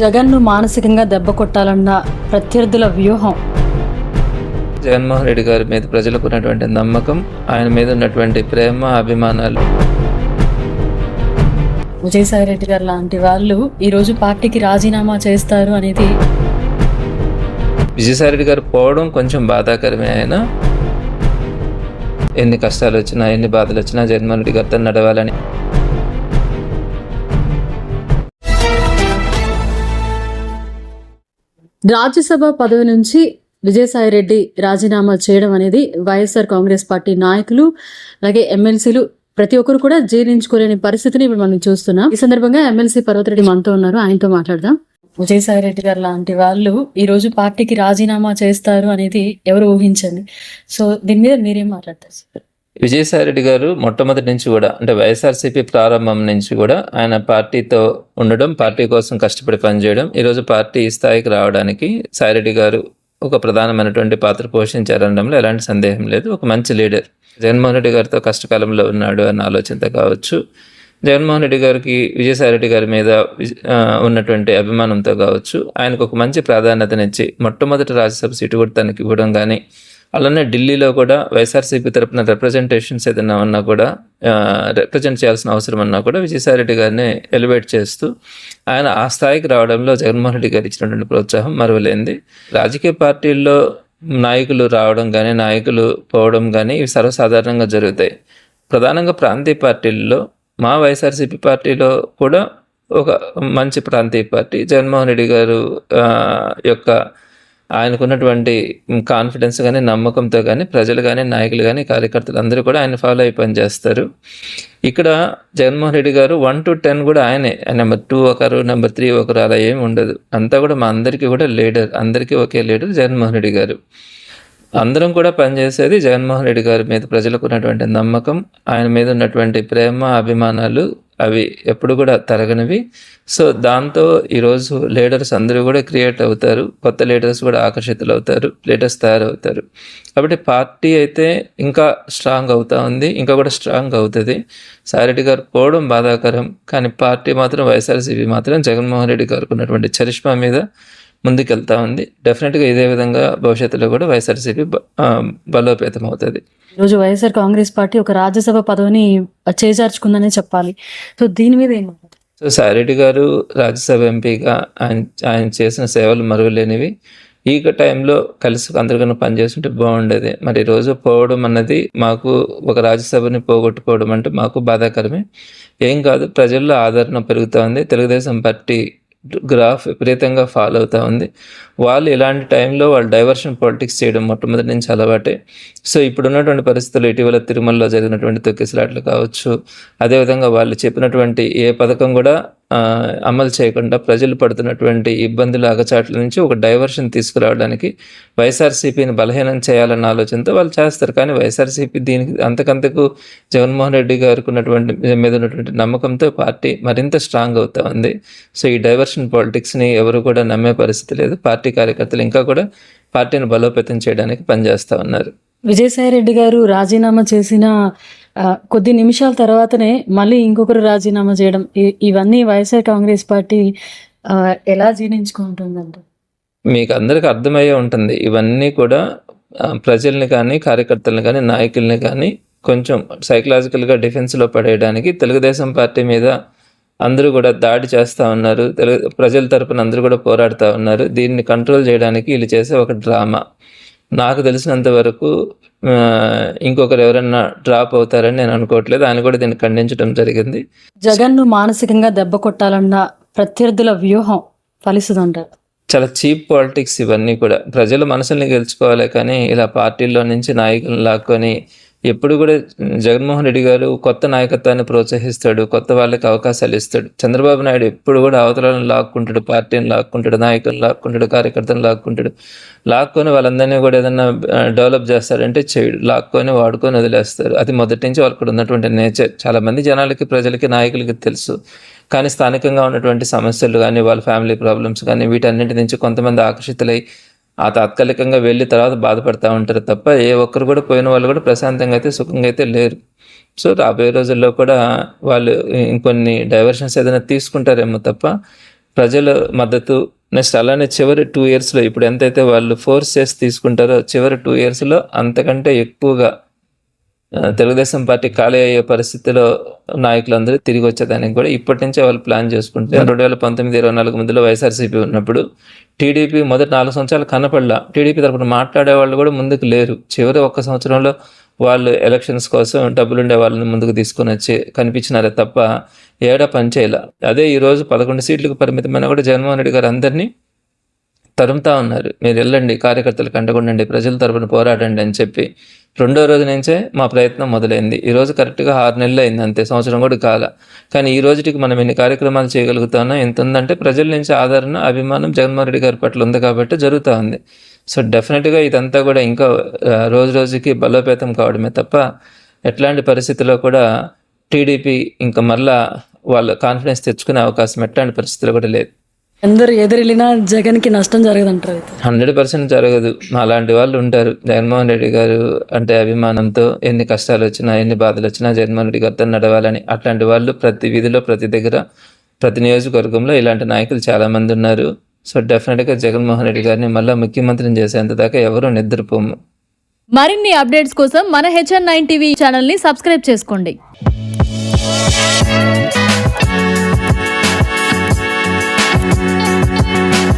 జగన్ను మానసికంగా దెబ్బ కొట్టాలన్న ప్రత్యర్థుల వ్యూహం. జగన్మోహన్ రెడ్డి గారి మీద ప్రజలకు ఉన్నటువంటి నమ్మకం, ఆయన మీద ఉన్నటువంటి ప్రేమ, అభిమానాలు. విజయసాయిరెడ్డి గారు లాంటి వాళ్ళు ఈరోజు పార్టీకి రాజీనామా చేస్తారు అనేది విజయసాయిరెడ్డి గారు పోవడం కొంచెం బాధాకరమే. ఆయన ఎన్ని కష్టాలు వచ్చినా, ఎన్ని బాధలు వచ్చినా జగన్మోహన్ రెడ్డి గారితో నడవాలని. రాజ్యసభ పదవి నుంచి విజయసాయిరెడ్డి రాజీనామా చేయడం అనేది వైఎస్ఆర్ కాంగ్రెస్ పార్టీ నాయకులు అలాగే ఎమ్మెల్సీలు ప్రతి ఒక్కరు కూడా జీర్ణించుకోలేని పరిస్థితిని ఇప్పుడు మనం చూస్తున్నాం. ఈ సందర్భంగా ఎమ్మెల్సీ పర్వతరెడ్డి మనతో ఉన్నారు, ఆయనతో మాట్లాడదాం. విజయసాయిరెడ్డి గారు లాంటి వాళ్ళు ఈ రోజు పార్టీకి రాజీనామా చేస్తారు అనేది ఎవరు ఊహించండి. సో దీని మీద మీరేం మాట్లాడతారు? విజయసాయిరెడ్డి గారు మొట్టమొదటి నుంచి కూడా, అంటే వైఎస్ఆర్సీపీ ప్రారంభం నుంచి కూడా ఆయన పార్టీతో ఉండడం, పార్టీ కోసం కష్టపడి పనిచేయడం, ఈరోజు పార్టీ ఈ స్థాయికి రావడానికి సాయిరెడ్డి గారు ఒక ప్రధానమైనటువంటి పాత్ర పోషించారనడంలో ఎలాంటి సందేహం లేదు. ఒక మంచి లీడర్, జగన్మోహన్ రెడ్డి గారితో కష్టకాలంలో ఉన్నాడు అన్న ఆలోచనతో కావచ్చు, జగన్మోహన్ రెడ్డి గారికి విజయసాయిరెడ్డి గారి మీద ఉన్నటువంటి అభిమానంతో కావచ్చు, ఆయనకు ఒక మంచి ప్రాధాన్యతనిచ్చి మొట్టమొదటి రాజ్యసభ సీటు కూడా తనకి ఇవ్వడం కానీ, అలానే ఢిల్లీలో కూడా వైఎస్ఆర్సీపీ తరపున రిప్రజెంటేషన్స్ ఏదైనా ఉన్నా కూడా, రిప్రజెంట్ చేయాల్సిన అవసరం ఉన్నా కూడా విజయసాయిరెడ్డి గారిని ఎలివేట్ చేస్తూ ఆయన ఆ స్థాయికి రావడంలో జగన్మోహన్ రెడ్డి గారు ఇచ్చినటువంటి ప్రోత్సాహం మరువలేంది. రాజకీయ పార్టీల్లో నాయకులు రావడం కానీ, నాయకులు పోవడం కానీ ఇవి సర్వసాధారణంగా జరుగుతాయి. ప్రధానంగా ప్రాంతీయ పార్టీల్లో, మా వైఎస్ఆర్సీపీ పార్టీలో కూడా ఒక మంచి ప్రాంతీయ పార్టీ జగన్మోహన్ రెడ్డి గారు యొక్క ఆయనకున్నటువంటి కాన్ఫిడెన్స్ కానీ, నమ్మకంతో కానీ ప్రజలు కానీ, నాయకులు కానీ, కార్యకర్తలు అందరూ కూడా ఆయన ఫాలో అయి పనిచేస్తారు. ఇక్కడ జగన్మోహన్ రెడ్డి గారు 1 to 10 కూడా ఆయనే, నెంబర్ 2 ఒకరు, నెంబర్ 3 ఒకరు, అలా ఏమి ఉండదు. అంతా కూడా మా అందరికీ కూడా లీడర్, అందరికీ ఒకే లీడర్ జగన్మోహన్ రెడ్డి గారు. అందరం కూడా పనిచేసేది జగన్మోహన్ రెడ్డి గారి మీద ప్రజలకు ఉన్నటువంటి నమ్మకం, ఆయన మీద ఉన్నటువంటి ప్రేమ, అభిమానాలు అవి ఎప్పుడు కూడా తరగనివి. సో దాంతో ఈరోజు లీడర్స్ అందరూ కూడా క్రియేట్ అవుతారు, కొత్త లీడర్స్ కూడా ఆకర్షితులు అవుతారు, లీడర్స్ తయారవుతారు. కాబట్టి పార్టీ అయితే ఇంకా స్ట్రాంగ్ అవుతా ఉంది, ఇంకా కూడా స్ట్రాంగ్ అవుతుంది. సాయిరెడ్డి గారు పోవడం బాధాకరం, కానీ పార్టీ మాత్రం, వైఎస్ఆర్సీపీ మాత్రం జగన్మోహన్ రెడ్డి గారికి ఉన్నటువంటి చరిష్మా మీద ముందుకెళ్తా ఉంది. డెఫినెట్గా ఇదే విధంగా భవిష్యత్తులో కూడా వైఎస్ఆర్సీపీ బలోపేతం అవుతుంది. ఈరోజు వైఎస్ఆర్ కాంగ్రెస్ పార్టీ ఒక రాజ్యసభ పదవిని చేజార్చుకుందనే చెప్పాలి. సో దీని మీద ఏం? సో సాయిరెడ్డి గారు రాజ్యసభ ఎంపీగా ఆయన చేసిన సేవలు మరువలేనివి. ఈ టైంలో కలిసి అందరికన్నా పనిచేస్తుంటే బాగుండేది. మరి ఈరోజు పోవడం అన్నది మాకు, ఒక రాజ్యసభని పోగొట్టుకోవడం అంటే మాకు బాధాకరమే. ఏం కాదు, ప్రజల్లో ఆదరణ పెరుగుతూ ఉంది, తెలుగుదేశం పార్టీ గ్రాఫ్ విపరీతంగా ఫాలో అవుతూ ఉంది. వాళ్ళు ఇలాంటి టైంలో వాళ్ళు డైవర్షన్ పాలిటిక్స్ చేయడం మొట్టమొదటి నుంచి అలవాటే. సో ఇప్పుడున్నటువంటి పరిస్థితులు, ఇటీవల తిరుమలలో జరిగినటువంటి తొక్కిసలాట్లు కావచ్చు, అదేవిధంగా వాళ్ళు చెప్పినటువంటి ఏ పథకం కూడా అమలు చేయకుండా ప్రజలు పడుతున్నటువంటి ఇబ్బందులు, అగచాట్ల నుంచి ఒక డైవర్షన్ తీసుకురావడానికి వైఎస్ఆర్సీపీని బలహీనం చేయాలన్న ఆలోచనతో వాళ్ళు చేస్తారు. కానీ వైఎస్ఆర్సీపీ దీనికి అంతకంతకు జగన్మోహన్ రెడ్డి గారికి ఉన్నటువంటి మీద ఉన్నటువంటి నమ్మకంతో పార్టీ మరింత స్ట్రాంగ్ అవుతా ఉంది. సో ఈ డైవర్షన్ పాలిటిక్స్ని ఎవరు కూడా నమ్మే పరిస్థితి లేదు. పార్టీ కార్యకర్తలు ఇంకా కూడా పార్టీని బలోపేతం చేయడానికి పనిచేస్తూ ఉన్నారు. విజయసాయిరెడ్డి గారు రాజీనామా చేసిన కొద్ది నిమిషాల తర్వాతనే మళ్ళీ ఇంకొకరు రాజీనామా చేయడం, ఇవన్నీ వైఎస్ఆర్ కాంగ్రెస్ పార్టీ ఎలా జీర్ణించుకుంటుందంటే మీకు అందరికీ అర్థమయ్యే ఉంటుంది. ఇవన్నీ కూడా ప్రజల్ని కానీ, కార్యకర్తలను కానీ, నాయకుల్ని కానీ కొంచెం సైకలాజికల్గా డిఫెన్స్లో పడేయడానికి తెలుగుదేశం పార్టీ మీద అందరూ కూడా దాడి చేస్తూ ఉన్నారు. ప్రజల తరపున అందరూ కూడా పోరాడుతూ ఉన్నారు. దీన్ని కంట్రోల్ చేయడానికి వీళ్ళు చేసే ఒక డ్రామా. నాకు తెలిసినంత వరకు ఇంకొకరు ఎవరన్నా డ్రాప్ అవుతారని నేను అనుకోవట్లేదు. ఆయన కూడా దీన్ని ఖండించడం జరిగింది. జగన్ను మానసికంగా దెబ్బ కొట్టాలన్న ప్రత్యర్థుల వ్యూహం ఫలిస్తుందంటారు. చాలా చీప్ పాలిటిక్స్ ఇవన్నీ కూడా. ప్రజల మనసుల్ని గెలుచుకోవాలి, కానీ ఇలా పార్టీల్లో నుంచి నాయకులను లాక్కొని ఎప్పుడు కూడా జగన్మోహన్ రెడ్డి గారు కొత్త నాయకత్వాన్ని ప్రోత్సహిస్తాడు, కొత్త వాళ్ళకి అవకాశాలు ఇస్తాడు. చంద్రబాబు నాయుడు ఎప్పుడు కూడా అవతలను లాక్కుంటాడు, పార్టీని లాక్కుంటాడు, నాయకులను లాక్కుంటాడు, కార్యకర్తలను లాక్కుంటాడు. లాక్కొని వాళ్ళందరినీ కూడా ఏదైనా డెవలప్ చేస్తాడంటే చేయడు, లాక్కొని వాడుకొని వదిలేస్తారు. అది మొదటి నుంచి వాళ్ళకి ఉన్నటువంటి నేచర్. చాలామంది జనాలకి, ప్రజలకి, నాయకులకి తెలుసు. కానీ స్థానికంగా ఉన్నటువంటి సమస్యలు కానీ, వాళ్ళ ఫ్యామిలీ ప్రాబ్లమ్స్ కానీ, వీటన్నిటి నుంచి కొంతమంది ఆకర్షితులై తాత్కాలికంగా వెళ్ళి తర్వాత బాధపడుతూ ఉంటారు తప్ప, ఏ ఒక్కరు కూడా పోయిన వాళ్ళు కూడా ప్రశాంతంగా అయితే, సుఖంగా అయితే లేరు. సో రాబోయే రోజుల్లో కూడా వాళ్ళు ఇంకొన్ని డైవర్షన్స్ ఏదైనా తీసుకుంటారేమో తప్ప ప్రజల మద్దతు, నెక్స్ట్ అలానే చివరి 2 ఇయర్స్లో ఇప్పుడు ఎంతైతే వాళ్ళు ఫోర్స్ చేసి తీసుకుంటారో చివరి 2 ఇయర్స్లో అంతకంటే ఎక్కువగా తెలుగుదేశం పార్టీ ఖాళీ అయ్యే పరిస్థితిలో నాయకులందరూ తిరిగి వచ్చేదానికి కూడా ఇప్పటి నుంచే వాళ్ళు ప్లాన్ చేసుకుంటే 2019-24 మధ్యలో వైఎస్ఆర్సీపీ ఉన్నప్పుడు టీడీపీ మొదటి 4 సంవత్సరాలు కనపడలా. టీడీపీ తరపున మాట్లాడే వాళ్ళు కూడా ముందుకు లేరు. చివరి 1 సంవత్సరంలో వాళ్ళు ఎలక్షన్స్ కోసం డబ్బులుండే వాళ్ళని ముందుకు తీసుకొని వచ్చి కనిపించినారే తప్ప ఏడా పని చేయలే. అదే ఈరోజు 11 సీట్లకు పరిమితమైన కూడా జగన్మోహన్ రెడ్డి గారు అందరినీ తరుముతా ఉన్నారు. మీరు వెళ్ళండి, కార్యకర్తలకు అండగుండండి, ప్రజల తరపున పోరాడండి అని చెప్పి 2వ రోజు నుంచే మా ప్రయత్నం మొదలైంది. ఈరోజు కరెక్ట్గా 6 నెలలు అయింది, అంతే, సంవత్సరం కూడా కాల. కానీ ఈ రోజుకి మనం ఎన్ని కార్యక్రమాలు చేయగలుగుతామో ఎంత ఉందంటే ప్రజల నుంచి ఆదరణ, అభిమానం జగన్మోహన్ రెడ్డి గారి పట్ల ఉంది కాబట్టి జరుగుతూ ఉంది. సో డెఫినెట్గా ఇదంతా కూడా ఇంకా రోజు రోజుకి బలోపేతం కావడమే తప్ప ఎట్లాంటి పరిస్థితుల్లో కూడా టీడీపీ ఇంకా మళ్ళా వాళ్ళ కాన్ఫిడెన్స్ తెచ్చుకునే అవకాశం ఎట్లాంటి పరిస్థితుల్లో కూడా లేదు. అందరు ఎదురెళ్ళినా జగన్కి నష్టం జరగదంటారు. 100% జరగదు. అలాంటి వాళ్ళు ఉంటారు. జగన్మోహన్ రెడ్డి గారు అంటే అభిమానంతో ఎన్ని కష్టాలు వచ్చినా ఎన్ని బాధలు వచ్చినా జగన్మోహన్ రెడ్డి గారితో నడవాలని అట్లాంటి వాళ్ళు ప్రతి వీధిలో, ప్రతి దగ్గర, ప్రతి నియోజకవర్గంలో ఇలాంటి నాయకులు చాలామంది ఉన్నారు. సో డెఫినెట్గా జగన్మోహన్ రెడ్డి గారిని మళ్ళీ ముఖ్యమంత్రిని చేసేంత దాకా ఎవరూ నిద్రపోము. మరిన్ని అప్డేట్స్ కోసం మన HN9 టీవీ ఛానల్ని సబ్స్క్రైబ్ చేసుకోండి.